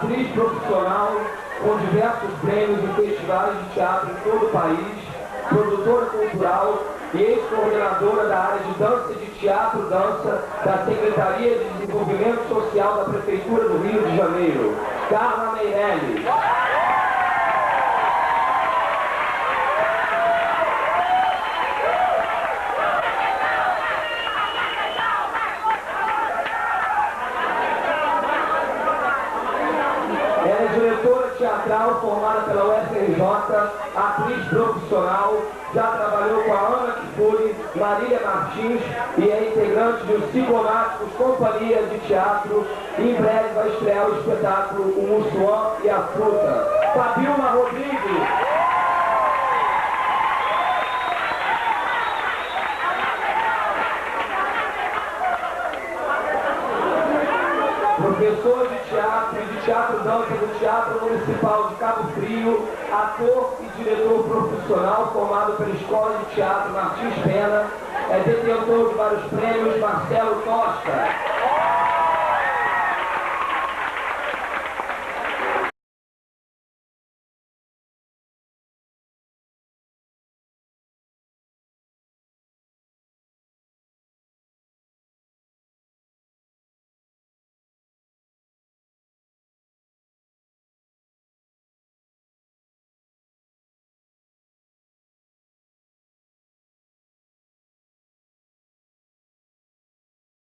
atriz profissional com diversos prêmios em festivais de teatro em todo o país, produtora cultural e ex-coordenadora da área de dança e de teatro-dança da Secretaria de Desenvolvimento Social da Prefeitura do Rio de Janeiro, Carla Meirelles. Ela é diretora teatral formada pela UFRJ, atriz profissional, já trabalhou com a Ana Kfouri, Marília Martins e é integrante dos Psicomáticos Companhia de Teatro. Em breve vai estrear o espetáculo O Mussuã e a Fruta. Fabíola Rodrigues. Professor de teatro e de teatro-dança do Teatro Municipal de Cabo Frio, ator e diretor profissional formado pela Escola de Teatro Martins Pena, é detentor de vários prêmios Marcelo Costa.